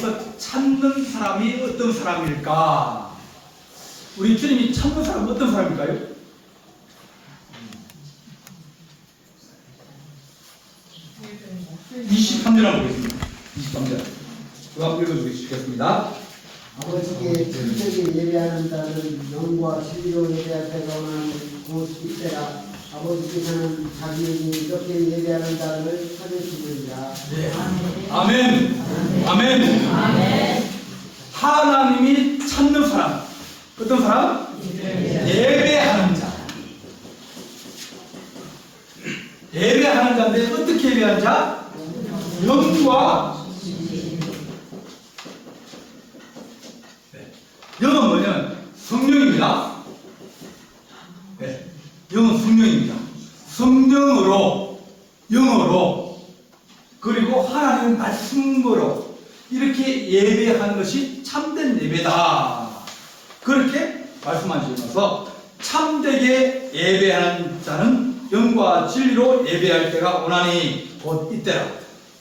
하나님께서 찾는 사람이 어떤 사람일까? 우리 주님이 찾는 사람은 어떤 사람일까요? 23절 한번 보겠습니다. 23절. 그거 한번 읽어주시겠습니다. 아버지께 진정히 예배하는 자는 영과 진리로 예배할 때가 오는 곧 이때라. 아버지께서는 자기에게 이렇게 예배하는 자를 찾으시느니라. 네. 아멘. 아멘. 아멘. 하나님이 찾는 사람. 어떤 사람? 예배하는 자. 예배하는 자인데 어떻게 예배하는 자? 영과 영은 뭐냐면 성령입니다. 네. 영은 성령입니다. 성령으로, 영어로, 그리고 하나님의 말씀으로 이렇게 예배하는 것이 참된 예배다. 그렇게 말씀하시면서 참되게 예배하는 자는 영과 진리로 예배할 때가 오나니 곧 이때라.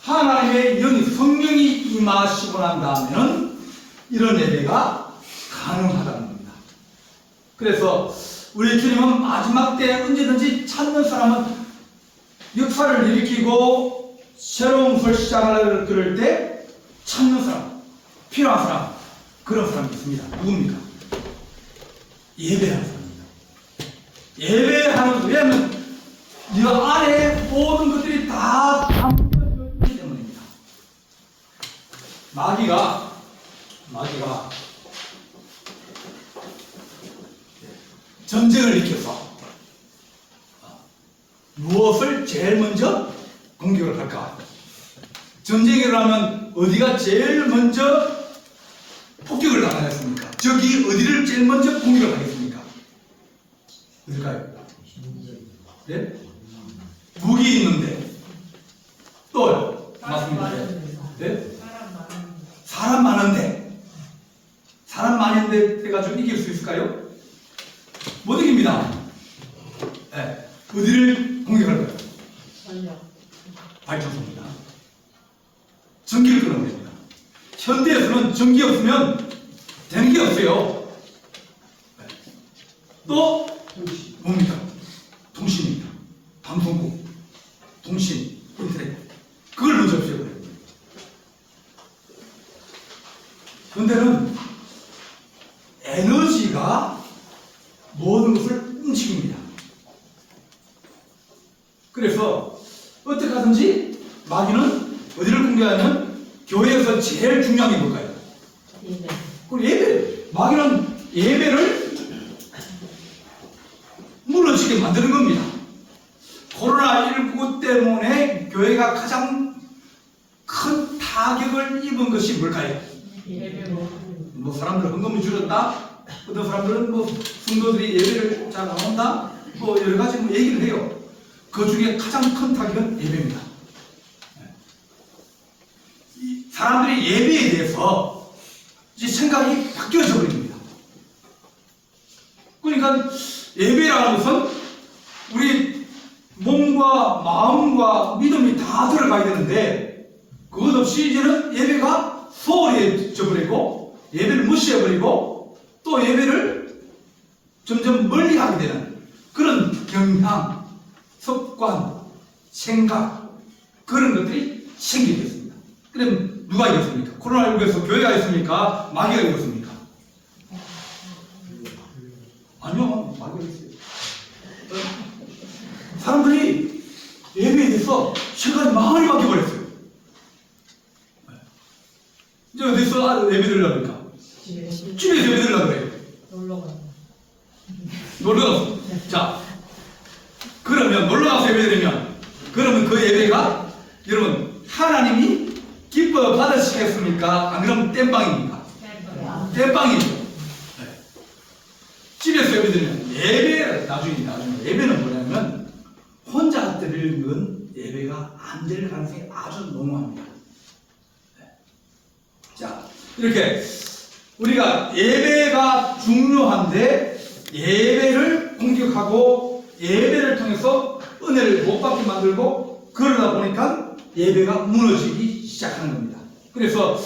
하나님의 영이 성령이 임하시고 난 다음에는 이런 예배가 가능하다는 겁니다. 그래서 우리 주님은 마지막 때 언제든지 찾는 사람은 역사를 일으키고 새로운 것을 시작하려고 그럴 때 찾는 사람, 필요한 사람, 그런 사람이 있습니다. 누굽니까? 예배하는 사람입니다. 예배하는, 왜냐하면 이 안에 모든 것들이 다 담겨져 있기 때문입니다. 마귀가 전쟁을 일으켜서 무엇을 제일 먼저 공격을 할까? 전쟁을 일어나면 어디가 제일 먼저 폭격을 당하겠습니까? 적이 어디를 제일 먼저 공격을 하겠습니까? 어딜까요? 네? 무기 있는데 또요? 맞습니다. 네? 사람 많은데 해가지고 이길 수 있을까요? 못 이깁니다. 네. 어디를 공격할까요? 발전소입니다. 전기를 끊으면 됩니다. 현대에서는 전기 없으면 되는 게 없어요. 네. 또 뭡니까? 통신입니다. 방송국, 통신, 인터넷. 그걸 먼저 없애버려요. 현대는 에너지가 모든 것을 움직입니다. 그래서 어떻게 하든지 마귀는 어디를 공격하냐면 교회에서 제일 중요한 게 뭘까요? 예배. 그리고 예배. 마귀는 예배를 무너지게 만드는 겁니다. 코로나19 때문에 교회가 가장 큰 타격을 입은 것이 뭘까요? 뭐 사람들은 헌금이 줄었다. 어떤 사람들은 뭐 성도들이 예배를 잘 안 한다. 뭐 여러 가지 뭐 얘기를 해요. 그 중에 가장 큰 타격은 예배입니다. 사람들이 예배에 대해서 이제 생각이 바뀌어져 버립니다. 그러니까 예배라는 것은 우리 몸과 마음과 믿음이 다 들어가야 되는데 그것 없이 이제는 예배가 소홀해져 버리고 예배를 무시해버리고 또 예배를 점점 멀리하게 되는 그런 경향, 습관, 생각 그런 것들이 생기게 됐습니다. 그럼 누가 이겼습니까? 코로나19에서 교회가 이겼습니까? 마귀가 이겼습니까? 아니요, 마귀가 이겼어요. 사람들이 예배에 대해서 생각이 많이 바뀌어버렸어요. 이제 어디서 예배 드리려고 합니까? 집에서 예배 드리려고 그래요. 놀러 가서. 자, 그러면 놀러 가서 예배 드리면 그러면 그 예배가 여러분 하나님이 기뻐 받으시겠습니까? 안 그러면 땜빵입니까? 땜빵이죠. 네. 집에서 예배 드리면 예배 나중에 예배는 뭐냐면 혼자 드리는 예배가 안 될 가능성이 아주 농후합니다. 네. 자, 이렇게 우리가 예배가 중요한데 예배를 공격하고 예배를 통해서 은혜를 못 받게 만들고 그러다 보니까 예배가 무너지기 시작하는 겁니다. 그래서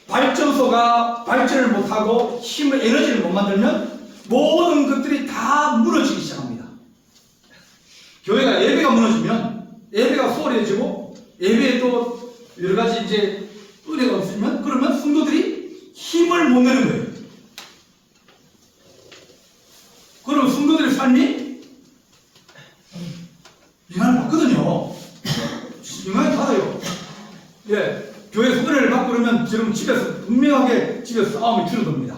발전소가 발전을 못하고 힘을, 에너지를 못 만들면 모든 것들이 다 무너지기 시작합니다. 교회가 예배가 무너지면 예배가 소홀해지고 예배에 또 여러 가지 이제 은혜가 없으면 그러면 성도들이 힘을 못 내는 거예요. 그럼 성도들의 삶이 영향을 받거든요. 영향을 받아요. 예, 교회에서 은혜를 받고 그러면 지금 집에서 분명하게 집에서 싸움이 줄어듭니다.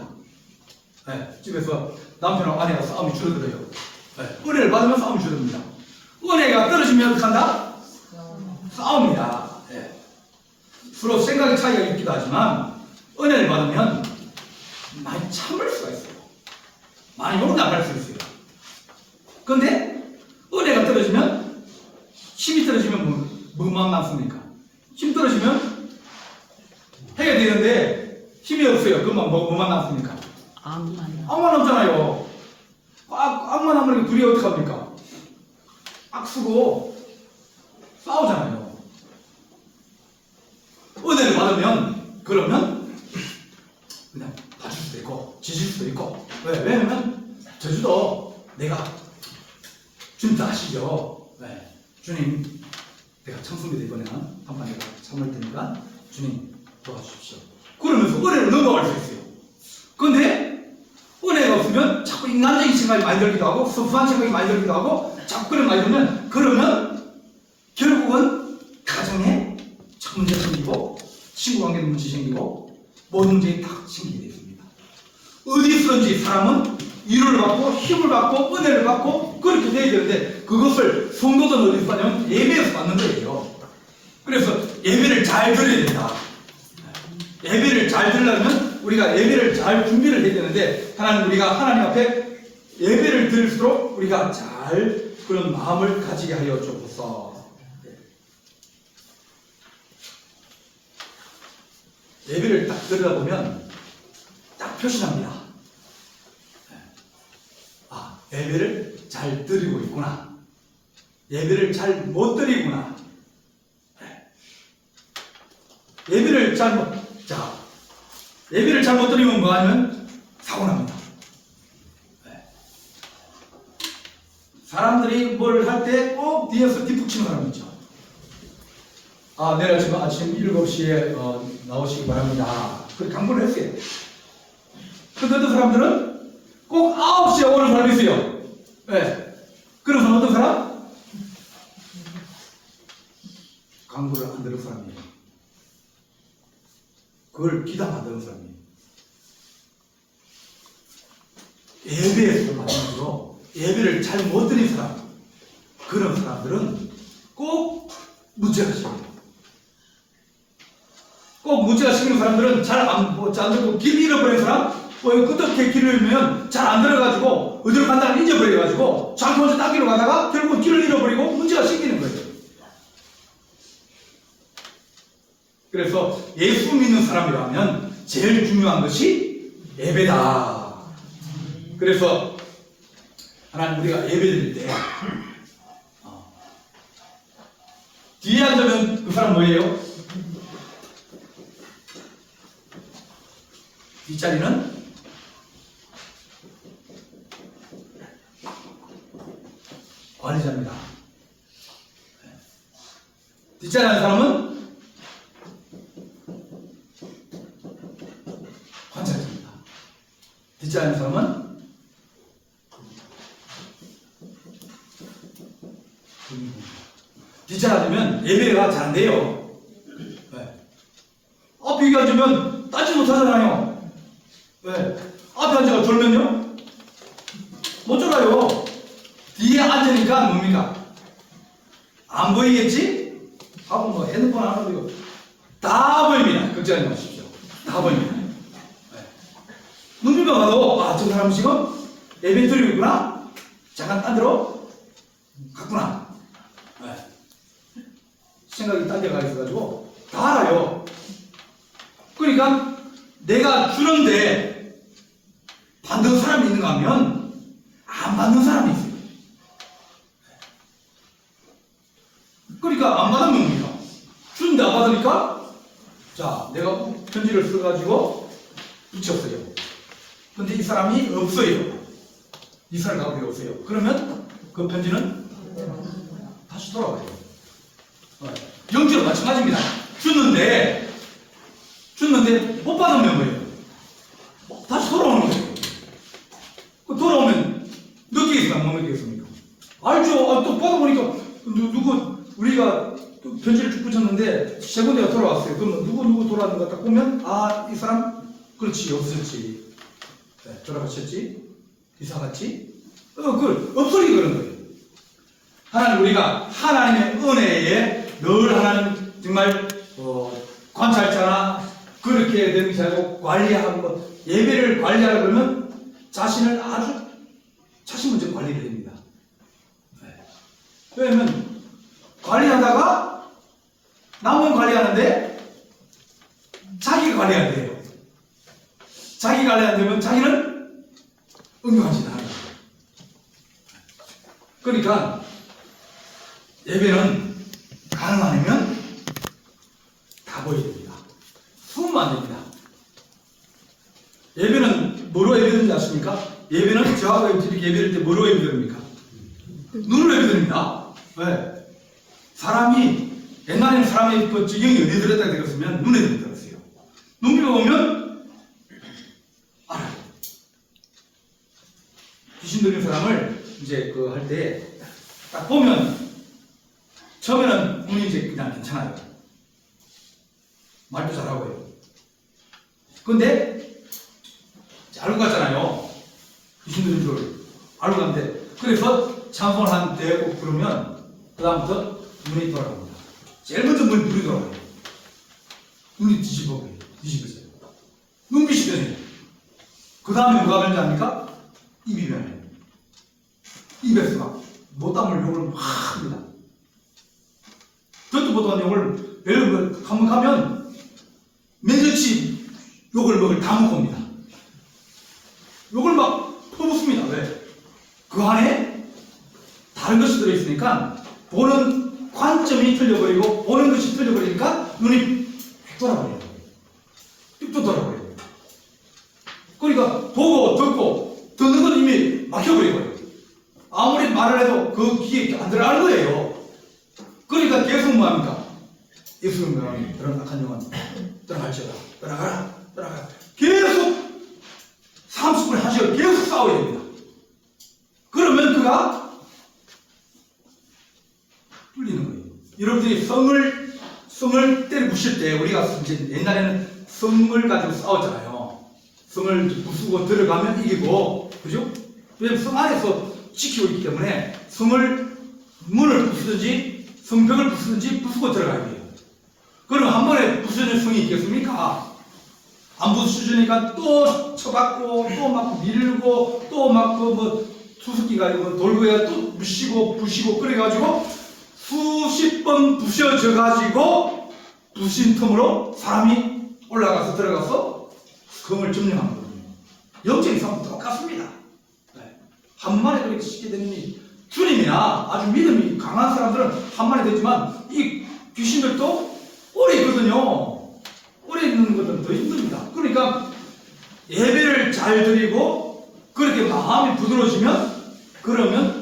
예, 집에서 남편하고 아내가 싸움이 줄어들어요. 예, 은혜를 받으면 싸움이 줄어듭니다. 은혜가 떨어지면 어떻게 한다? 싸웁니다. 예. 서로 생각의 차이가 있기도 하지만 은혜를 받으면 많이 참을 수가 있어요. 많이 용납할 수 있어요. 그런데 은혜가 떨어지면, 힘이 떨어지면 뭐만 남습니까? 힘 떨어지면 해야 되는데 힘이 없어요. 그만 뭐만 남습니까? 악만 남잖아요. 악만 남으면 둘이 어떻게 합니까? 악수고 싸우잖아요. 은혜를 받으면 그러면 그냥 봐줄 수도 있고 지질 수도 있고. 왜냐면 저주도 내가 주님 다 아시죠? 네. 주님, 내가 청소년들 이번에는 한번 내가 참을 테니까 주님 도와주십시오. 그러면서 은혜를 넘어갈 수 있어요. 그런데 은혜가 없으면 자꾸 인간적인 생각이 많이 들기도 하고 섭수한 생각이 많이 들기도 하고 자꾸 그런 많이 들면 그러면 결국은 가정에 문제 생기고 친구 관계도 문제 생기고 모든 문제가 다 생기게 됩니다. 어디서든지 사람은 위로를 받고 힘을 받고 은혜를 받고 그렇게 돼야 되는데 그것을 성도들은 어디서 받냐면 예배에서 받는 거예요. 그래서 예배를 잘 드려야 된다. 예배를 잘 드리려면 우리가 예배를 잘 준비를 해야 되는데 우리가 하나님 앞에 예배를 드릴수록 우리가 잘 그런 마음을 가지게 하여 주옵소서. 예배를 딱 드리다 보면 딱 표시납니다. 아, 예배를 잘 드리고 있구나. 예배를 잘 못 드리구나. 예배를 예배를 잘 못 드리면 뭐 하면 사고 납니다. 사람들이 뭘 할 때 꼭 뒤에서 뒷북치는 사람 있죠. 아, 내일 아침 7시에 나오시기 바랍니다. 그렇게 강구를 했어요. 근데 어떤 사람들은 꼭 9시에 오는 사람이 있어요. 네. 그런 사람 어떤 사람? 강구를 안 들은 사람이에요. 그걸 기담 안 들은 사람이에요. 예배에서도 마찬가지로 예배를 잘 못 드린 사람, 그런 사람들은 꼭 문제가 생겨요. 꼭 문제가 생기는 사람들은 잘 안 듣고 길 잃어버린 사람, 어떻게 길을 잃으면 잘 안 들어가지고 어디로 간다는 잊어버려가지고 자기 혼자 딴 길로 가다가 결국은 길을 잃어버리고 문제가 생기는 거예요. 그래서 예수 믿는 사람이라면 제일 중요한 것이 예배다. 그래서 하나님 우리가 예배 드릴 때 뒤에 앉으면 그 사람 뭐예요? 뒷자리는 관리자입니다. 뒷자리 하는 사람은 관찰자입니다. 뒷자리 하는 사람은 뒷자리 앉으면 예배가 잘 안 돼요. 앞에 여기 앉으면 따지 못하잖아요. 왜? 앞에 앉아가 졸면요? 못 졸아요. 뒤에 앉으니까 뭡니까? 안 보이겠지? 하고 뭐 핸드폰 안 하고 다 보입니다. 걱정하지 마십시오. 다 보입니다. 눈빛만 봐도 아, 저 사람 지금 예배 드리고 있구나? 잠깐 딴 데로 갔구나. 생각이 딴 데 가 있어가지고 다 알아요. 그러니까 내가 주는데 받는 사람이 있는가 하면 안 받는 사람이 있어요. 그러니까 안 받으면 뭡니까? 주는데 안 받으니까 자, 내가 편지를 써가지고 붙였어요. 근데 이 사람이 없어요. 이사를 가고 없어요. 그러면 그 편지는 다시 돌아와요. 영지로 마찬가지입니다. 줬는데 못 받으면 뭐예요? 다시 돌아오는 거예요. 돌아오면 몇 개겠습니까? 못 먹겠습니까? 알죠. 또 받아보니까 누구 우리가 또 편지를 쭉 붙였는데 세 군데가 돌아왔어요. 그러면 누구 돌아왔는 거 딱 보면 이 사람 그렇지 없었지. 네, 돌아가셨지. 이사 갔지. 그걸 없어지게 그런 거예요. 하나님 우리가 하나님의 은혜에 늘 하나님 정말 관찰자나 그렇게 되는 게 아니고 관리하고 예배를 관리하라 그러면 자신 먼저 관리를 됩니다. 네. 왜냐면 관리하다가 남은 관리하는데 자기가 관리 안 돼요. 자기 관리 안 되면 자기는 응용한 짓을 하는 거예요. 그러니까 예배는 가능하면 다 보여야 됩니다. 숨으면 안 됩니다. 예배는 뭐로 예배드는지 아십니까? 예배는 저하고 이렇게 예배를 때 뭐로 예배드립니까? 눈으로 예배드립니다. 왜? 옛날에는 사람의 영이 어디에 들었다 들었으면 눈에 들었어요. 눈으로 보면 알아요. 귀신 들린 사람을 이제 할 때 딱 보면 처음에는 눈이 이제 그냥 괜찮아요. 말도 잘하고요. 근데 알고 갔잖아요. 귀신 들린 줄 알고 갔는데 그래서 찬송을 한 대고 부르면 그 다음부터 눈이 돌아갑니다. 제일 먼저 눈이 돌아가요. 눈이 뒤집어져요. 눈빛이 변해요. 그 다음에 뭐가 변하지 않습니까? 입이 변해요. 입에서 막 못담을 욕을 막 합니다. 듣도 못한 욕을 예를 들어 한번 가면 몇년치 욕을 다 먹습니다. 욕을 막 퍼붓습니다. 왜? 그 안에 다른 것이 들어있으니까 보는 관점이 틀려버리고 보는 것이 틀려버리니까 눈이 휙 돌아버려요. 휙도 돌아버려요. 그러니까 보고 듣고 듣는 건 이미 막혀버리고요. 아무리 말을 해도 그 귀에 안 들어가는 거예요. 그러니까 계속 뭐합니까? 예수님 말하는 그런 악한 영혼 떠나갈지어다. 떠나가라. 계속 30분, 1시간 계속 싸워야 됩니다. 그러면 그가 뚫리는 거예요. 여러분들이 성을 때려 부실 때 우리가 이제 옛날에는 성을 가지고 싸웠잖아요. 성을 부수고 들어가면 이기고, 그죠? 왜냐면 성 안에서 지키고 있기 때문에 문을 부수든지 성벽을 부수든지 부수고 들어가야 돼요. 그럼 한 번에 부수는 성이 있겠습니까? 안 부수주니까 또 쳐박고 또 막 밀고 또 막 수수기가 아니고 돌고 해야 또 부시고 그래가지고 수십 번 부셔져가지고 부신 틈으로 사람이 올라가서 들어가서 성을 점령한 거거든요. 영적인 싸움은 똑같습니다. 네. 한 마리 그렇게 쉽게 되니 주님이나 아주 믿음이 강한 사람들은 한 마리 되지만 이 귀신들도 오래 있거든요. 오래 있는 것은 더 힘듭니다. 그러니까 예배를 잘 드리고 그렇게 마음이 부드러워지면 그러면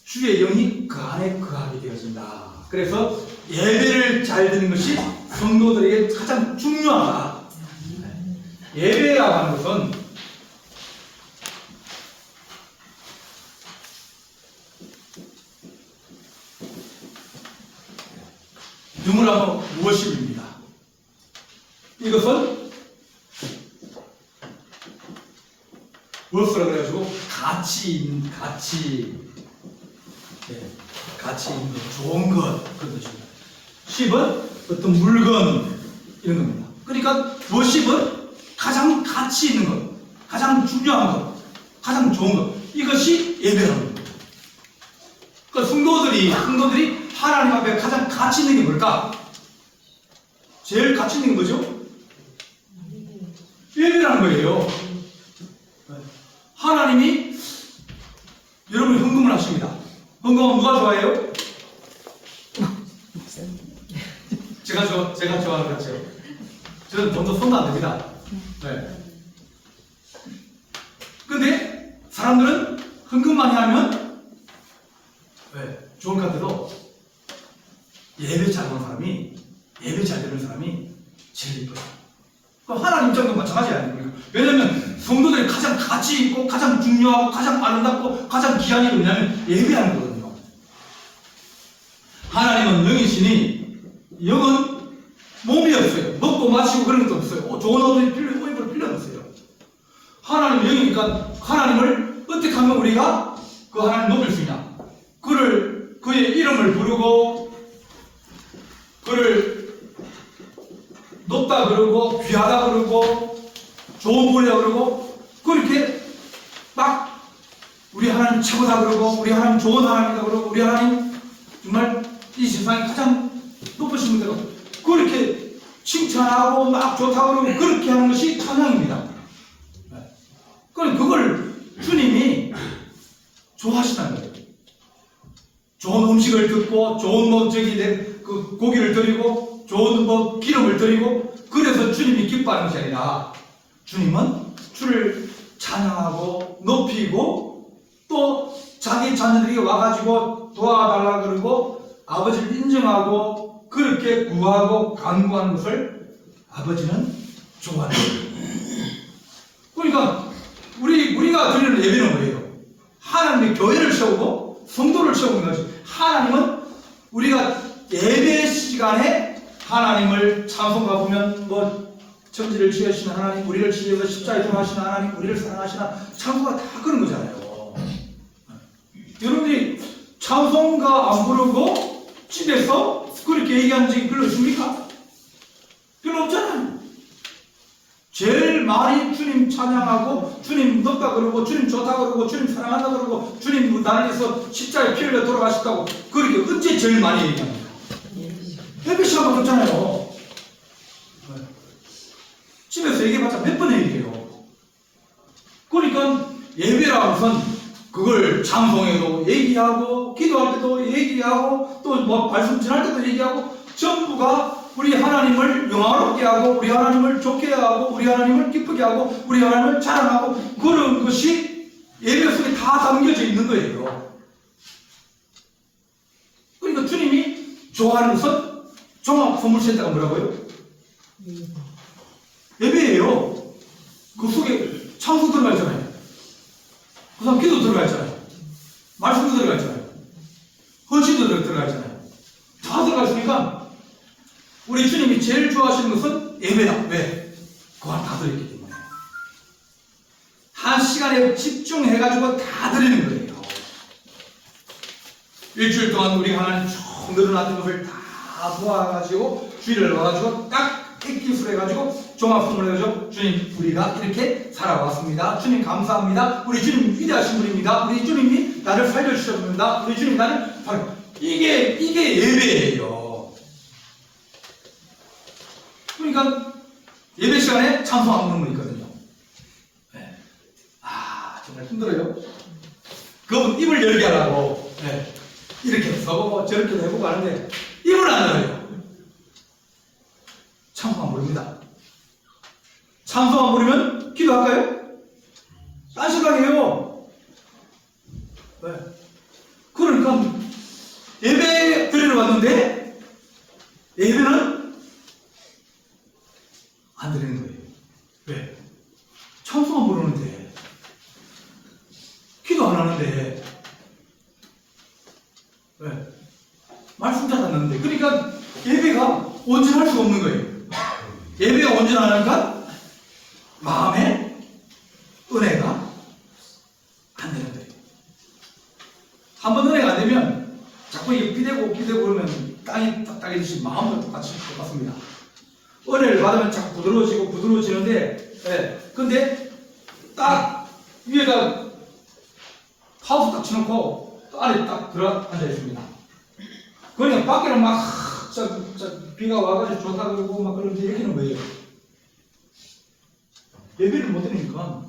주의 영이 그 안에 거하게 되어진다. 그래서 예배를 잘 드리는 것이 성도들에게 가장 중요하다. 예배라고 하는 것은 유물하고 무엇입니다. 이것은 무엇이라 그래가지고 가치 있는 좋은 것 그런 뜻입니다. 10은 어떤 물건 이런 겁니다. 그러니까 무엇입은 가장 가치 있는 것, 가장 중요한 것, 가장 좋은 것 이것이 예배라는 겁니다. 그러니까 성도들이 하나님 앞에 가장 가치 있는 게 뭘까? 제일 가치 있는 게 뭐죠? 예배라는 거예요. 하나님이 여러분 헌금을 하십니다. 헌금은 누가 좋아해요? 제가 좋아하는 것 같죠? 저는 돈도 손도 안 됩니다. 네. 근데 사람들은 헌금 많이 하면 좋은 카드로 예배 잘 하는 사람이, 예배 잘 드는 사람이 제일 이뻐요. 그럼 하나님 입장도 마찬가지 아닙니까? 왜냐면 성도들이 가장 가치 있고 가장 중요하고 가장 아름답고 가장 귀한 게 뭐냐면 예배하는 거거든요. 하나님은 영이시니 영은 몸이 없어요. 먹고 마시고 그런 것도 없어요. 좋은 옷을 입을 필요는 없어요. 하나님은 영이니까 하나님을 어떻게 하면 우리가 그 하나님 높일 수 있냐? 그의 이름을 부르고 그를 높다 그러고 귀하다 그러고 좋은 분이다 그러고 그렇게 막 우리 하나님 최고다 그러고 우리 하나님 좋은 하나님이다 그러고 우리 하나님 정말 이 세상에 가장 높으신 분들 그렇게 칭찬하고 막 좋다고 그러고 그렇게 하는 것이 찬양입니다. 그걸 주님이 좋아하시다는 거예요. 좋은 음식을 듣고 좋은 그 고기를 드리고 좋은 기름을 드리고 그래서 주님이 기뻐하는 것이 아니라 주님은 주를 찬양하고 높이고 또 자기 자녀들이 와가지고 도와달라 그러고 아버지를 인정하고 그렇게 구하고 간구하는 것을 아버지는 좋아하는 거예요. 그러니까 우리가 드리는 예배는 뭐예요? 하나님의 교회를 세우고 성도를 세우는 거지. 하나님은 우리가 예배 시간에 하나님을 찬송가 보면 천지를 지으시는 하나님, 우리를 지어서 십자가에 돌아가시는 하나님, 우리를 사랑하시는 찬송가 다 그런 거잖아요. 여러분들이 찬송가 안 부르고 집에서 그렇게 얘기하는 적이 별로 있습니까? 별로 없잖아요. 제일 많이 주님 찬양하고 주님 높다 그러고 주님 좋다 그러고 주님 사랑한다 그러고 주님 나를 위해서 십자가에 피 흘려 돌아가셨다고 그렇게 언제 제일 많이 얘기합니까? 예배 시간밖에 없잖아요. 집에서 얘기해봤자 몇 번 얘기해요. 그러니까 예배라는 것은 그걸 찬송에도 얘기하고 기도할 때도 얘기하고 또 말씀 전할 때도 얘기하고 전부가 우리 하나님을 영화롭게 하고 우리 하나님을 좋게 하고 우리 하나님을 기쁘게 하고 우리 하나님을 자랑하고 그런 것이 예배 속에 다 담겨져 있는 거예요. 그러니까 주님이 좋아하는 것은 종합선물센터가 뭐라고요? 예배예요. 그 속에 찬송 들어가 있잖아요. 그 다음 기도 들어가 있잖아요. 말씀도 들어가 있잖아요. 헌신도 들어가 있잖아요. 다 들어가 있으니까 우리 주님이 제일 좋아하시는 것은 예배다. 왜? 그거 다 들어있기 때문에. 한 시간에 집중해가지고 다 드리는 거예요. 일주일 동안 우리 하나님 쭉 늘어났던 것을 다 모아가지고 주일을 와가지고 딱 액기술 해가지고 종합선물 해가지고 주님 우리가 이렇게 살아왔습니다. 주님 감사합니다. 우리 주님 위대하신 분입니다. 우리 주님이 나를 살려주셨습니다. 우리 주님 나를 이게 예배예요. 그러니까 예배 시간에 찬송 안 부르는 분 있거든요. 네. 정말 힘들어요. 그분 입을 열게 하라고 이렇게 써보고 저렇게 해보고 하는데 입을 안 열어요. 찬송 안 부릅니다. 찬송 안 부르면 기도할까요? 딴 생각이에요. 네. 그러니까 예배 드리러 왔는데 예배는 안 드리는 거예요. 왜? 찬송 안 부르는데 기도 안 하는데 왜? 말씀 잘 안 하는데 그러니까 예배가 온전할 수가 없는 거예요. 예배가 온전하니까 마음에 은혜가 안 되는 거예요. 한번 은혜가 안 되면 자꾸 이게 비대고 그러면 땅이 딱딱해지듯이 마음도 똑같습니다. 은혜를 받으면 자꾸 부드러워지는데 근데 딱 위에다 하우스 딱 쳐놓고 안에 딱 들어 앉아 있습니다. 그러니까 밖에는 막 비가 와가지고 좋다 그러고 막 그런데 여기는 뭐예요? 예배를 못 드리니까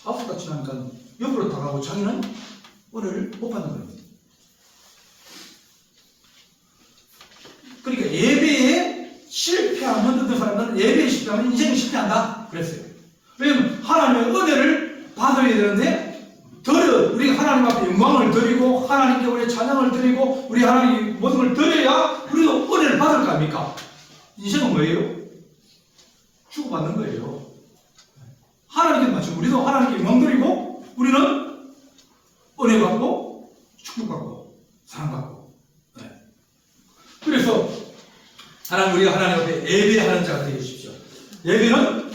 하우스 딱 쳐놓으니까 옆으로 다가고 자기는 은혜를 못 받는 거예요. 그러니까 예배에 실패하면 어떤 사람들은 예배에 실패하면 인생이 열심히 한다 그랬어요. 왜냐면 하나님의 은혜를 받아야 되는데 우리 하나님 앞에 영광을 드리고 하나님께 우리 찬양을 드리고 우리 하나님 모든 걸 드려야 우리도 은혜를 받을 거 아닙니까? 인생은 뭐예요? 주고받는 거예요. 하나님께 맞춰 우리도 하나님께 영광 드리고 우리는 은혜 받고 축복받고 사랑받고. 네. 그래서 우리가 하나님 앞에 예배하는 자가 되어 주십시오. 예배는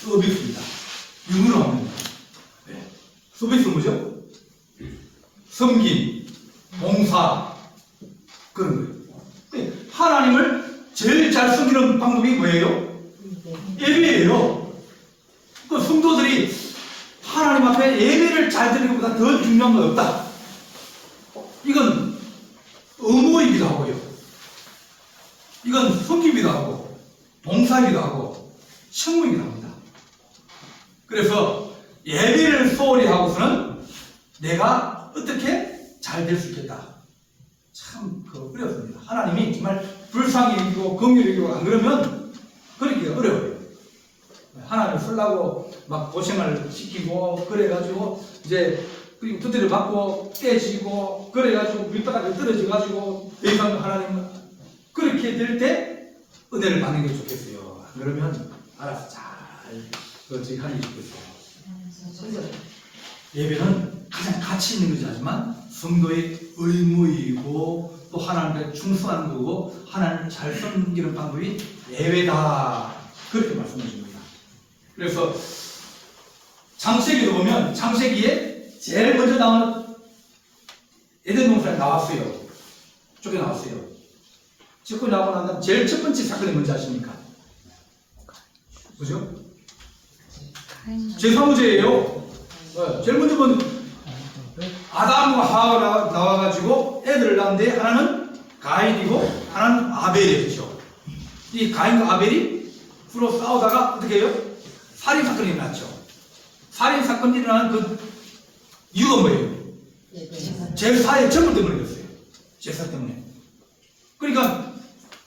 서비스입니다. 유무로 합니다. 네. 서비스 뭐죠? 섬김, 봉사 그런 거예요. 네. 하나님을 제일 잘 섬기는 방법이 뭐예요? 예배예요. 그 성도들이 하나님 앞에 예배를 잘 드리는 것보다 더 중요한 건 없다. 이건 의무이기도 하고요. 이건 섬기기도 하고 봉사이기도 하고 책무이기도 합니다. 그래서 예배를 소홀히 하고서는 내가 어떻게 잘 될 수 있겠다. 참 어렵습니다. 하나님이 정말 불쌍히 여기고 긍휼히 여기고 안 그러면 그러기 어려워요. 하나님을 쓰려고 막 고생을 시키고 그래가지고 이제 그리고 두드려 맞고 깨지고 그래가지고 밑바닥에 떨어져가지고 더 이상 하나님 그렇게 될 때 은혜를 받는 게 좋겠어요. 안 그러면 알아서 잘 그렇지 하는 게 좋겠어요. 예배는 가장 가치 있는 것이 하지만 성도의 의무이고 또 하나님께 충성하는 거고 하나님을 잘 섬기는 방법이 예배다 그렇게 말씀해 줍니다. 그래서 창세기도 보면 창세기에 제일 먼저 나오는 에덴 동산에 나왔어요. 쪽에 나왔어요. 찍고 나오고 난 다음 제일 첫 번째 사건이 뭔지 아십니까? 그죠? 제3무제예요. 제일 먼저 본 아담과 하와가 나와가지고 애들을 낳는데 하나는 가인이고 하나는 아벨이었죠. 이 가인과 아벨이 서로 싸우다가 어떻게 해요? 살인사건이 일어났죠. 살인사건이 일어나는 그 이유가 뭐예요? 제사의 전부 때문에 그랬어요. 제사 때문에. 그러니까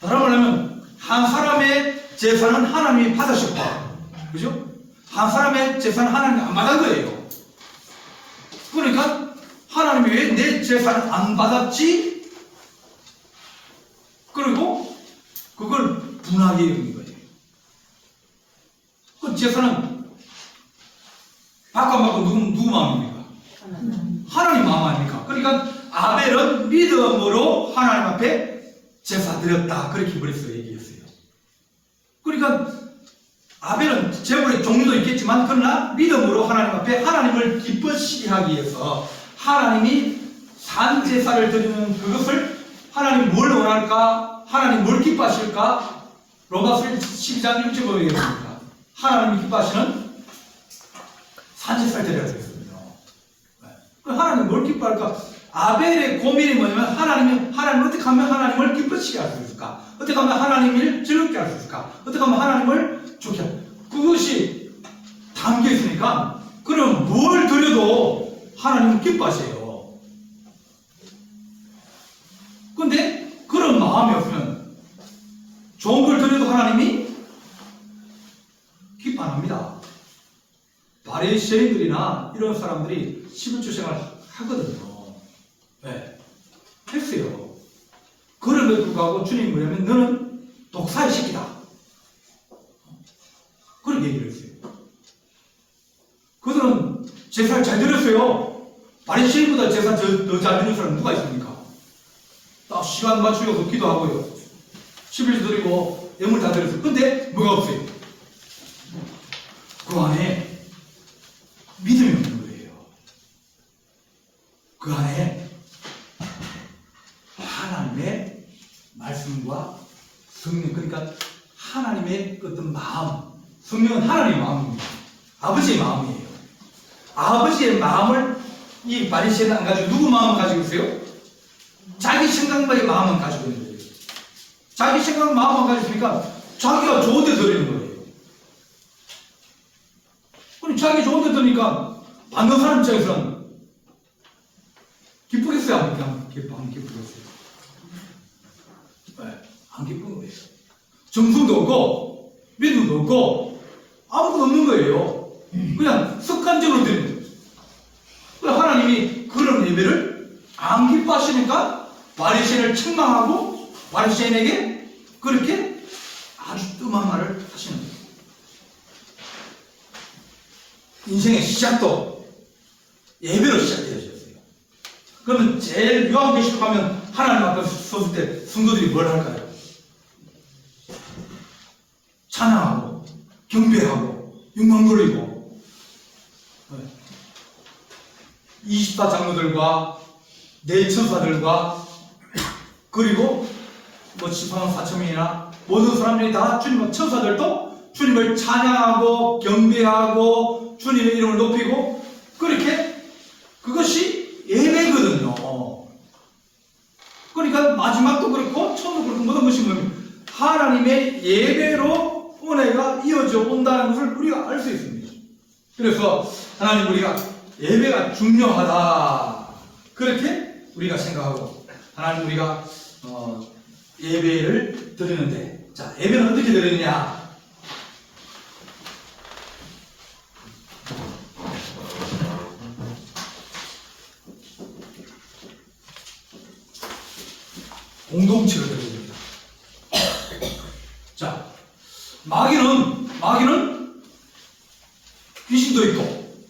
다른 말로 하면 한 사람의 제사는 하나님이 받으셨고 그죠? 한 사람의 제사는 하나님이 안 받은 거예요. 그러니까 하나님이 왜 내 제사는 안 받았지? 그리고 그걸 분하게 여긴 거예요. 그 제사는 받고 안 받고 누구 마음입니까? 하나님 마음 아닙니까? 그러니까 아벨은 믿음으로 하나님 앞에 제사 드렸다. 그렇게 버렸어요. 얘기했어요. 그러니까 아벨은 제물의 종류도 있겠지만 그러나 믿음으로 하나님 앞에 하나님을 기쁘시게 하기 위해서 하나님이 산 제사를 드리는 그것을 하나님 뭘 원할까? 하나님 뭘 기뻐하실까? 로마서 12장 1절에 얘기했습니다. 하나님이 기뻐하시는 산 제사를 드려야 되겠습니다. 하나님 뭘 기뻐할까? 아벨의 고민이 뭐냐면 하나님 어떻게 하면 하나님을 기쁘시게 할 수 있을까? 어떻게 하면 하나님을 즐겁게 할 수 있을까? 어떻게 하면 하나님을 좋게 할 그것이 담겨 있으니까 그럼 뭘 드려도 하나님은 기뻐하세요. 근데 그런 마음이 없으면 좋은 걸 드려도 하나님이 기뻐 안 합니다. 바리새인들이나 이런 사람들이 11조 생활 하거든요. 네. 했어요. 그럼에도 불구하고 주님이 뭐냐면 너는 독사의 새끼다. 그런 얘기를 했어요. 그들은 제사를 잘 드렸어요. 바리새인보다 제사 더 잘 드리는 사람 누가 있습니까? 딱 시간 맞추려서 기도하고요. 11조 드리고 예물 다 드렸어요. 근데 뭐가 없어요? 그 안에 믿음이 없는 거예요. 그 안에 하나님의 말씀과 성령, 그러니까 하나님의 어떤 마음, 성령은 하나님의 마음입니다. 아버지의 마음이에요. 아버지의 마음을 이 바리새인은 안 가지고 누구 마음을 가지고 있어요? 자기 생각만의 마음만 가지고 있는 거예요. 자기 생각 마음만 가지고 있으니까 자기가 좋은 데 드리는 거예요. 그럼 자기 좋은 데 드니까 받는 사람 입장에서는 기쁘겠어요? 안 기쁘겠어요? 안 기쁜 거예요. 정성도 없고 믿음도 없고 아무것도 없는 거예요. 그냥 습관적으로 드리는 거죠. 하나님이 그런 예배를 안 기뻐하시니까 바리새인을 책망하고 바리새인에게 그렇게 아주 뜸한 말을 하시는 거예요. 인생의 시작도 예배로 시작되어졌어요. 그러면 제일 요한계시록 가면 하나님 앞에 섰을 때 성도들이 뭘 할까요? 찬양하고 경배하고 영광 돌리고 24 장로들과 네 천사들과 그리고 뭐 14만 4천명이나 모든 사람들이 다 주님을 천사들도 주님을 찬양하고 경배하고 주님의 이름을 높이고 그렇게 그것이 예배거든요. 그러니까 마지막도 그렇고 처음도 그렇고 모든 것이 뭡니까? 하나님의 예배로 은혜가 이어져 온다는 것을 우리가 알 수 있습니다. 그래서 하나님 우리가 예배가 중요하다 그렇게 우리가 생각하고 하나님 우리가 예배를 드리는데 자 예배는 어떻게 드리느냐? 공동체로 드립니다. 자, 마귀는 귀신도 있고,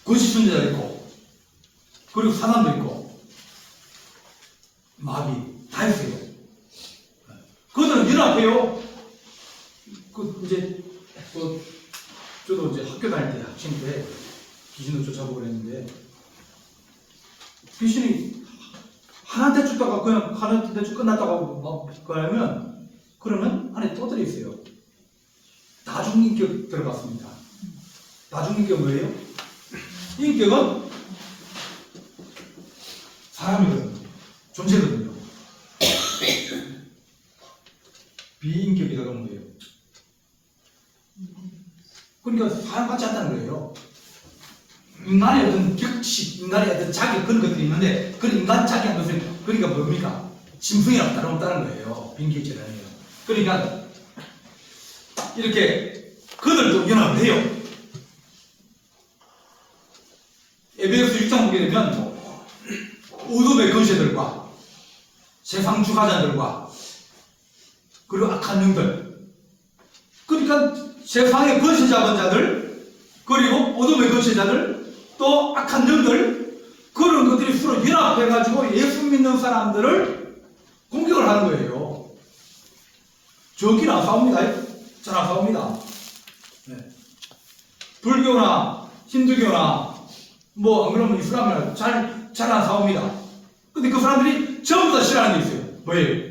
거짓 선지자 있고, 그리고 사단도 있고, 마귀 다 있어요. 그들은 연합해요. 저도 이제 학교 다닐 때 학생 때 귀신을 쫓아보고 그랬는데, 귀신이 하나한테 쫓다가 그냥 하나한테 쫓 끝났다고 그러면 안에 또 들어있어요. 다중인격 들어갔습니다. 다중인격 뭐예요? 인격은 사람이거든요. 존재거든요. 비인격이라고 하는 거예요. 그러니까 사람 같지 않다는 거예요. 인간의 어떤 격식, 인간의 어떤 자기 그런 것들이 있는데 그런 인간 자기한 것은 그러니까 뭡니까? 짐승이랑 다름없다는 거예요. 빈격체라는 거예요. 그러니까 이렇게 그들도 연합을 해요. 에베소서 6장 보게 되면 어둠의 권세들과 세상 주가자들과 그리고 악한 영들 그러니까 세상의 권세 잡은 자들 그리고 어둠의 권세자들 또 악한 영들 그런 것들이 서로 연합해가지고 예수 믿는 사람들을 공격을 하는 거예요. 저기는 안 싸웁니다. 잘 안 싸웁니다. 네. 불교나 힌두교나 뭐 안 그러면 이슬람이나 잘 안 싸웁니다. 근데 그 사람들이 전부 다 싫어하는 게 있어요. 뭐예요?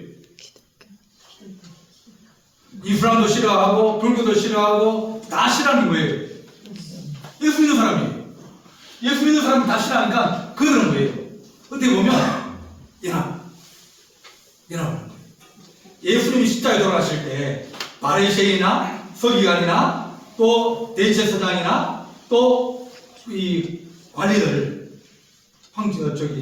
이슬람도 싫어하고 불교도 싫어하고 다 싫어하는 게 뭐예요? 예수 믿는 사람이에요. 예수 믿는 사람이 다 싫어하니까 그러는 거예요. 어떻게 보면 연합하는 거예요. 예수님이 십자가에 돌아가실 때 바리새인이나 서기관이나 또 대제사장이나 또 이 관리들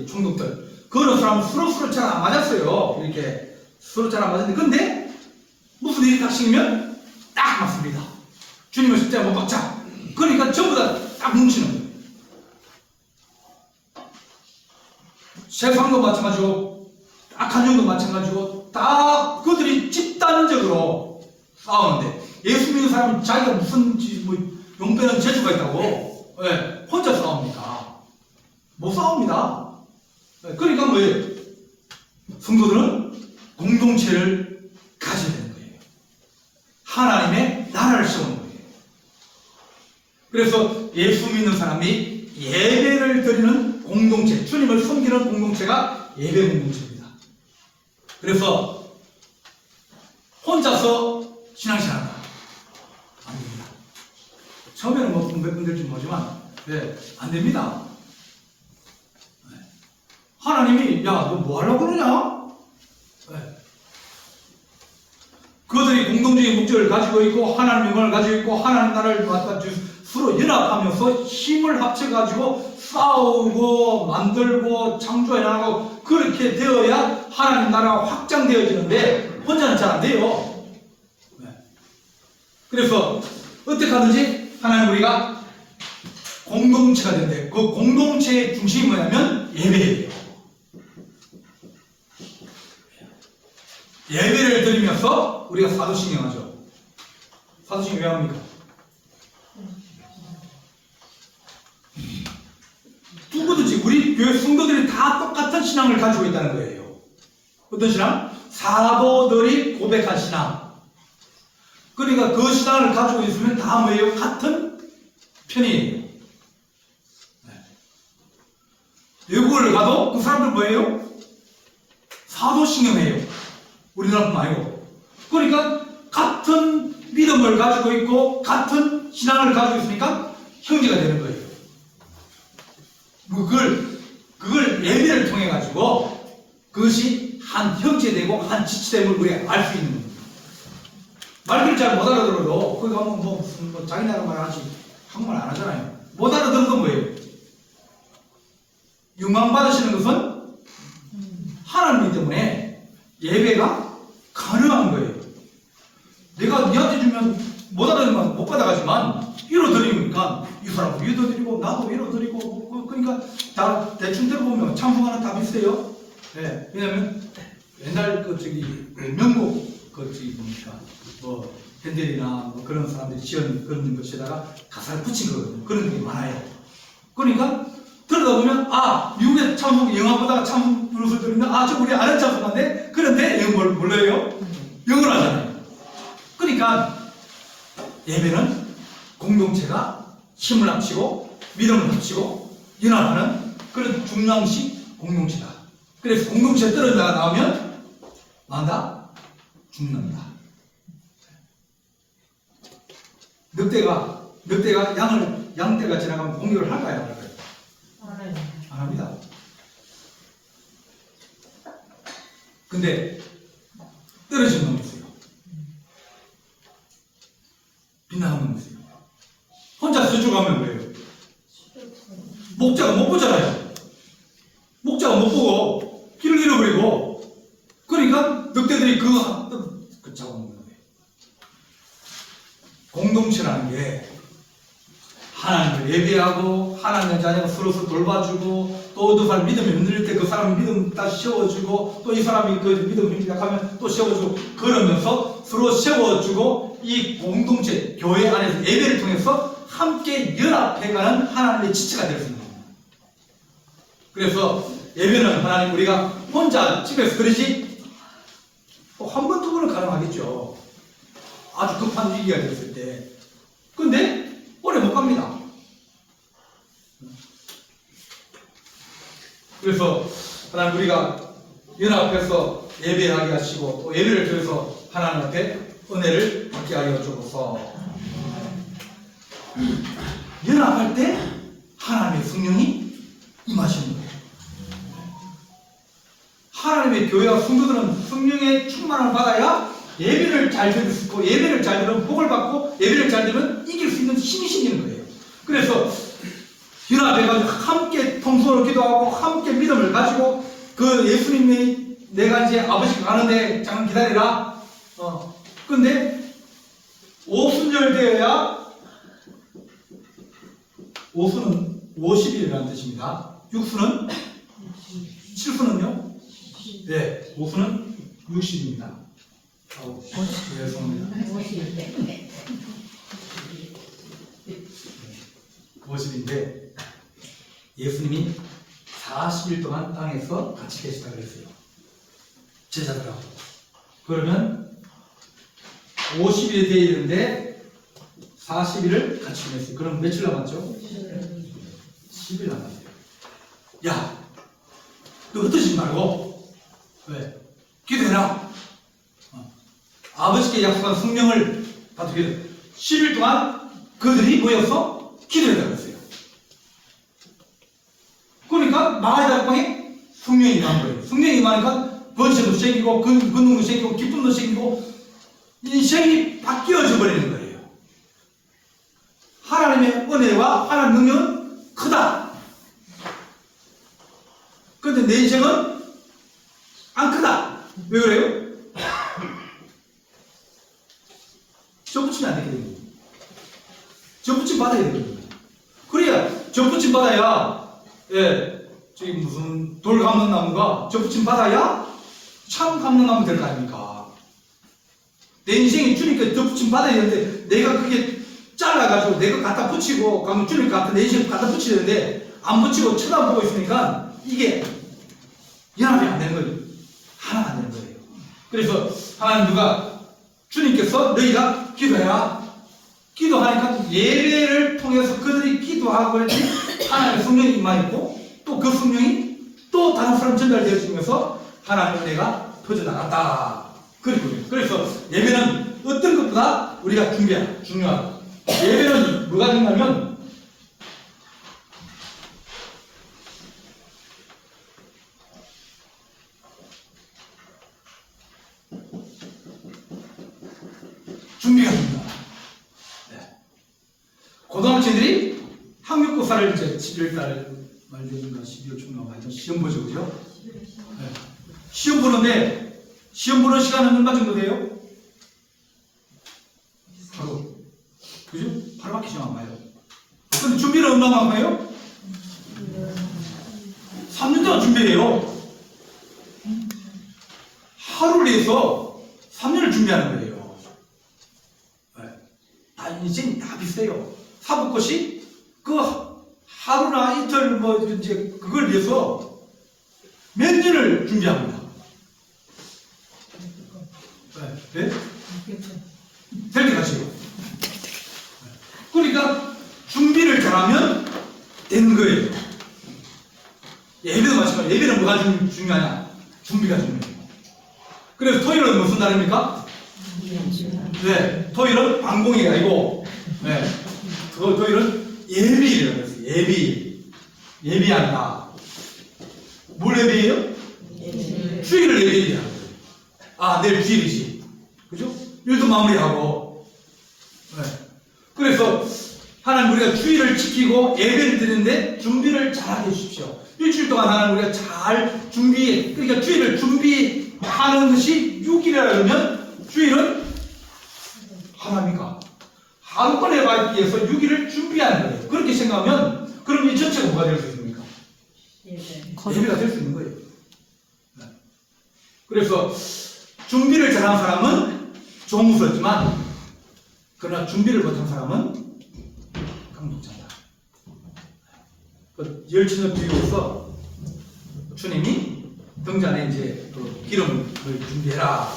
총독들 그런 사람은 서로 잘 안 맞았어요. 이렇게 서로 잘 안 맞았는데 근데 무슨 일이 딱 생기면 딱 맞습니다. 주님을 십자가에 못 박자. 그러니까 전부 다 딱 뭉치는 거예요. 세상도 마찬가지고 악한 영도 마찬가지고 다 그들이 집단적으로 싸우는데 예수 믿는 사람은 자기가 무슨 용변한 재주가 있다고 혼자 싸웁니까? 못 싸웁니다. 그러니까 뭐예요? 성도들은 공동체를 가져야 되는 거예요. 하나님의 나라를 세우는 거예요. 그래서 예수 믿는 사람이 예배를 드리는 공동체, 주님을 섬기는 공동체가 예배 공동체입니다. 그래서 혼자서 신앙생활한다. 안 됩니다. 처음에는 뭐 몇 분 될지 모르지만 안 됩니다. 하나님이 야, 너 뭐 하려고 그러냐? 그들이 공동적인 목적을 가지고 있고 하나님의 영광을 가지고 있고 하나님 나라를 갖다 서로 연합하면서 힘을 합쳐가지고 싸우고 만들고 창조해 나가고 그렇게 되어야 하나님 나라가 확장되어지는데 혼자는 잘 안 돼요. 네. 그래서 어떻게 하든지 하나님 우리가 공동체가 된대. 그 공동체의 중심이 뭐냐면 예배예요. 예배를 드리면서 우리가 사도신경 하죠. 사도신경 왜 합니까? 누구든지 우리 교회 성도들이 다 똑같은 신앙을 가지고 있다는 거예요. 어떤 신앙? 사도들이 고백한 신앙. 그러니까 그 신앙을 가지고 있으면 다 뭐예요? 같은 편이에요. 네. 외국을 가도 그 사람들 뭐예요? 사도신경이에요. 우리나라뿐만 아니고. 그러니까 같은 믿음을 가지고 있고 같은 신앙을 가지고 있으니까 형제가 되는 거예요. 그걸 예배를 통해 가지고 그것이 한 형제되고 한 지체됨을 우리가 알 수 있는 겁니다. 말귀를 잘 못 알아들어도 거기 가면 무슨 자기 나라 말 하지 한국말 안 하잖아요. 못 알아들어도 뭐예요? 영광 받으시는 것은 하나님 때문에 예배가 가능한 거예요. 내가 니한테 주면 못 알아들으면 못 받아가지만 위로 드리니까 이 사람도 위로 드리고 나도 위로 드리고 그러니까 다 대충 들어보면 찬송하는 다 비슷해요. 네, 왜냐면 옛날 명곡 뭡니까 핸델이나 그런 사람들이 지은 그런 것에다가 가사를 붙인 거거든요. 그런 게 많아요. 그러니까 들어다 보면 미국의 찬송 영화보다 찬송 부르서 들으면 저 우리 아는 찬송인데 그런데 영어를 몰라요. 영어를 하잖아요. 그러니까 예배는 공동체가 힘을 합치고 믿음을 합치고 연합하는 그런 중량식 공동체다. 그래서 공동체 떨어지다가 나오면 난다? 죽는다. 늑대가 양떼가 지나가면 공격을 할까요? 안 할까요? 안 합니다. 근데 떨어진 놈이 있어요. 빗나간 놈이 있어요. 혼자 저쪽가면 왜요? 목자가 못 보잖아요. 목자가 못 보고 길을 잃어버리고 그러니까 늑대들이 그 잡아먹는 거예요. 공동체라는 게 하나님을 예배하고 하나님의 자녀가 서로 돌봐주고 또 어떤 사람 믿음이 흔들릴 때 그 사람 믿음 다시 세워주고 또 이 사람이 그 믿음이 약하면 또 세워주고 그러면서 서로 세워주고 이 공동체 교회 안에서 예배를 통해서 함께 연합해가는 하나님의 지체가 될 수 있는 겁니다. 그래서 예배는 하나님 우리가 혼자 집에서 드리지 한 번, 두 번은 가능하겠죠. 아주 급한 위기가 됐을 때. 근데 오래 못 갑니다. 그래서 하나님 우리가 연합해서 예배하게 하시고 또 예배를 통해서 하나님 앞에 은혜를 받게 하여 주옵소서. 연합할 때 하나님의 성령이 임하시는 거예요. 하나님의 교회와 성도들은 성령의 충만을 받아야 예배를 잘 드릴 수 있고 예배를 잘 들으면 복을 받고 예배를 잘 들으면 이길 수 있는 힘이 생기는 거예요. 그래서 연합해가지고 함께 통성으로 기도하고 함께 믿음을 가지고 그 예수님이 내가 이제 아버지가 가는데 잠깐 기다리라. 근데 오순절 되어야 오수는 50일이라는 뜻입니다. 육수는 7수는요? 네, 오수는 60입니다. 50인데 예수님이 40일 동안 땅에서 같이 계시다 그랬어요. 제자들하고. 그러면 50일이 되어 있는데 40일을 같이 지냈어요. 그럼 며칠 남았죠? 10일 남았어요. 야, 너 흩어지지 말고 왜? 기도해라. 아버지께 약속한 성령을 받기 위해서 10일 동안 그들이 모여서 기도해달라고 했어요. 그러니까 마가의 다락방에 성령이 임한 거예요. 성령이 임하니까 번제도 생기고 근능도 생기고 기쁨도 생기고 인생이 바뀌어져 버리는 거예요. 하나님의 은혜와 하나님의 능력은 크다. 그런데 내 인생은 안 크다. 왜 그래요? 접붙이면 안 되거든요. 접붙임 받아야 되거든요. 그래야 접붙임 받아야 저기 무슨 돌 감는 나무가 접붙임 받아야 참 감는 나무 될 거 아닙니까? 내 인생에 주님께 접붙임 받아야 되는데 내가 그게 잘라가지고 내가 갖다 붙이고 가면 주님 갖다 내 인생에 갖다 붙여야 되는데 안 붙이고 쳐다보고 있으니까 이게 연합이 안 되는 거예요. 하나가 안 되는 거예요. 그래서 하나님 누가 주님께서 너희가 기도해라. 기도하니까 예배를 통해서 그들이 기도하고 하나님의 성령이 임하였고 또 그 성령이 또 다른 사람 전달되어지면서 하나님의 은혜가 퍼져나갔다. 그래서 예배는 어떤 것보다 우리가 중요하다. 예배는 뭐가 중요하면 준비가 됩니다. 네. 고등학생들이 학력고사를 이제 11달 말년인가 12월 중인가 하여튼 시험 보죠, 그죠? 네. 시험 보는데 시험 보는 시간은 얼마 정도 돼요? 바로 그죠? 하루밖에 시험 안 봐요. 근데 준비를 얼마나 해요? 3년 동안 준비해요. 하루를 위해서 3년을 준비하는 거예요. 네. 다 인생이 다 비슷해요. 사법고시 그 하루나 이틀 뭐 이제 그걸 위해서 몇 년을 준비합니다. 네? 될 때까지요. 그러니까 준비를 잘하면 되는 거예요. 예배도 마찬가지로 예배는 뭐가 중요하냐? 준비가 중요해요. 그래서 토요일은 무슨 날입니까? 네, 토요일은 방공이 아니고, 네, 토요일은 예비일이라고 했어요. 예비한다. 뭘 예비해요? 주일을 예비해야 돼요. 아, 내일 주일이지. 그죠? 일도 마무리하고. 네. 그래서 하나님 우리가 주일을 지키고 예배를 드리는데 준비를 잘하게 해주십시오. 일주일 동안 하나님 우리가 잘 그러니까 주일을 준비하는 것이 6일이라 그러면 주일은 하나님과 한꺼번에 받기 위해서 6일을 준비하는 거예요. 그렇게 생각하면 그럼 이 전체가 뭐가 될 수 있습니까? 예배가 될 수 있는 거예요. 네. 그래서 준비를 잘한 사람은 종우서지만 그러나 준비를 못한 사람은 강독자다. 그 열친을 비유해서 주님이 등잔에 이제 그 기름을 준비해라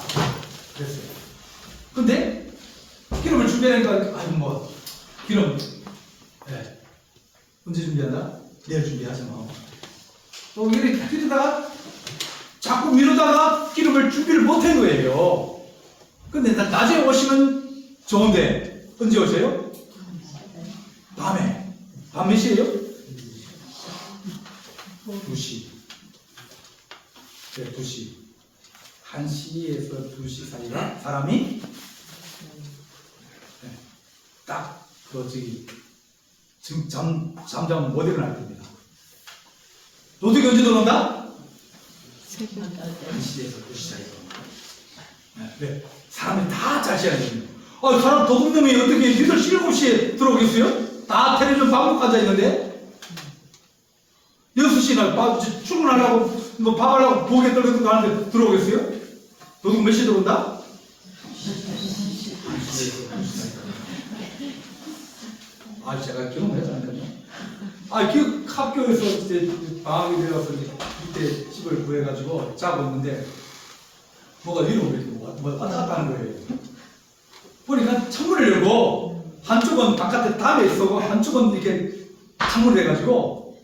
그랬어요. 근데 기름을 준비하니까 아니 뭐 기름 언제 준비한다? 내일 준비하자 뭐. 또 이렇게 뒤에다가 자꾸 미루다가 기름을 준비를 못한 거예요. 근데 낮에 오시면 좋은데 언제 오세요? 밤에. 밤 몇 시에요? 2시. 네, 2시. 1시에서 2시 사이가 사람이 딱 저기 잠자면 못 일어날 겁니다. 도둑이 언제 들어온다? 1시에서 2시 사이가. 네. 사람이 다 잘 시간이 됩니다. 사람 도둑놈이 어떻게 8시, 7시에 들어오겠어요? 다 텔레비전 방송 앉아있는데 6시나 출근하려고 뭐 밥하려고 보게 떨어져 가는데 들어오겠어요? 도둑 몇 시에 들어온다? 제가 경험했잖아요. 학교에서 이제 방학이 되어서 밑에 집을 구해가지고 자고 있는데 뭐가 위로 이렇게 왔다 갔다 하는 거예요. 보니까 창문을 열고 한쪽은 바깥에 담에 있어고 한쪽은 이렇게 창문을 해가지고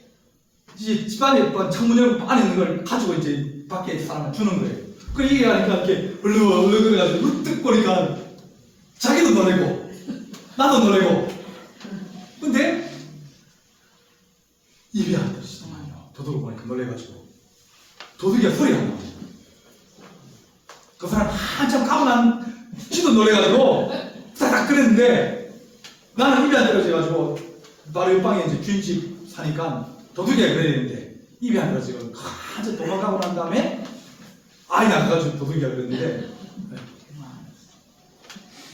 이제 집안에 창문 열고 안에 있는 걸 가지고 이제 밖에 사람을 주는 거예요. 그 얘기하니까 이렇게 얼르얼르 문득 보니까 자기도 놀래고 나도 놀래고. 근데 입이 안 터지더만요. 도둑을 보니까 놀래가지고 도둑이가 소리가 안 나와요. 그 사람 한참 가고 난 지도 놀래가지고 딱 그랬는데 나는 입이 안 떨어져가지고 바로 옆방에 이제 주인집 사니까 도둑이가 그랬는데 입이 안 떨어지고 한참 도망가고 난 다음에 아이 나가가지고 도둑이가 그랬는데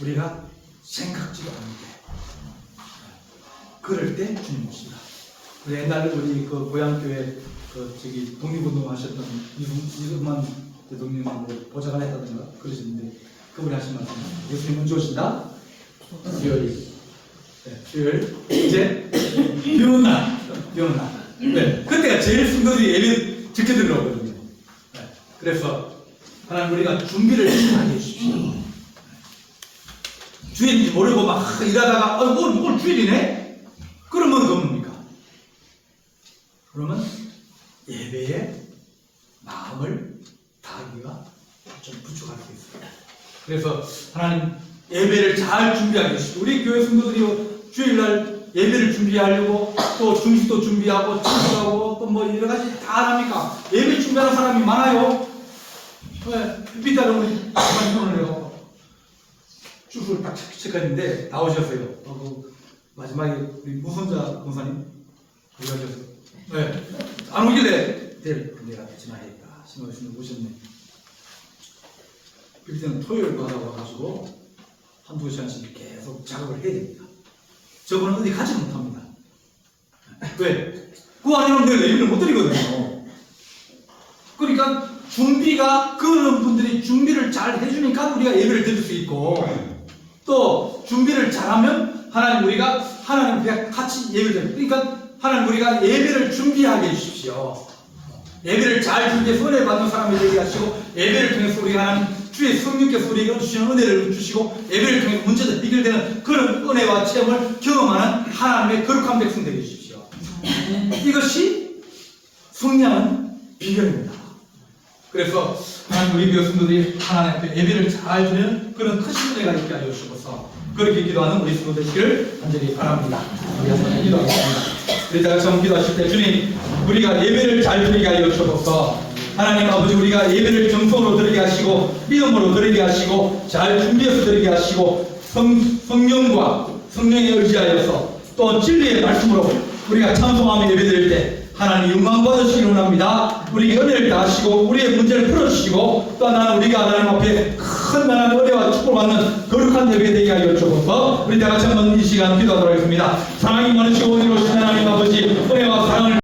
우리가 생각지도 않은데 그럴 때 주님 오신다. 우리 옛날에 우리 그 고향교회 그 저기 독립운동 하셨던 이승만 대통령하고 보좌관 했다든가 그러시는데 그분이 하신 말씀 예수님 언제 오신다? 수요일. 네, 수요일 이제 비 오는 날. 네, 그때가 제일 성도들이 예배 적게 들어오거든요. 네, 그래서 하나님 우리가 준비를 하게 해주십시오. 주일인지 모르고 막 일하다가 뭘 주일이네? 그러면 뭡니까? 그러면 예배에 마음을 다하기가 좀 부족할 수 있습니다. 그래서 하나님 예배를 잘 준비하게 해주십시오. 우리 교회 성도들이 주일날 예배를 준비하려고 또 중식도 준비하고 찬송하고 또 뭐 여러 가지 다 합니까? 예배 준비하는 사람이 많아요. 네, 삐따른 우리 오늘요 주를 딱 체크했는데 나오셨어요. 그 마지막에 우리 무선자 권사님 들어가셨어요. 네, 안 오길래 내가 지나야겠다 생각했는데 오셨네. 빌드는 토요일 받아 와가지고 한두 시간씩 계속 작업을 해야 됩니다. 저분은 어디 가지 못합니다. 왜? 그거 아니면 내가 예배를 못 드리거든요. 그러니까 준비가 그런 분들이 준비를 잘 해주니까 우리가 예배를 드릴 수 있고 또 준비를 잘하면 하나님 우리가 하나님 앞에 같이 예배를 드립니다. 그러니까 하나님 우리가 예배를 준비하게 해주십시오. 예배를 잘 준비해서 은혜 받는 사람이 되게 하시고 예배를 통해서 우리가 하나님 주의 성령께서 우리에게 주시는 은혜를 주시고 예배를 통해 문제도 해결되는 그런 은혜와 체험을 경험하는 하나님의 거룩한 백성 되게 해주십시오. 이것이 승리하는 비결입니다. 그래서 하나님 우리 교회 성도들이 하나님 앞에 예배를 잘 드리는 그런 크신 은혜가 있게 하여 주셔서 그렇게 기도하는 우리 성도 되시기를 간절히 바랍니다. 우리 한번 기도하겠습니다. 우리 다 같이 한번 기도하실 때 주님 우리가 예배를 잘 드리게 하여 주셔서 하나님 아버지 우리가 예배를 정성으로 드리게 하시고 믿음으로 드리게 하시고 잘 준비해서 드리게 하시고 성령과 성령에 의지하여서 또 진리의 말씀으로 우리가 찬송하며 예배 드릴 때 하나님 영광 받으시기를 원합니다. 우리에게 은혜를 다하시고 우리의 문제를 풀어주시고 또 하나는 우리가 하나님 앞에 큰 나라의 은혜와 축복을 받는 거룩한 예배 되게 하여 주옵소서. 우리 다 같이 한번 이 시간 기도하도록 하겠습니다. 사랑이 많으시고 은혜로우신 하나님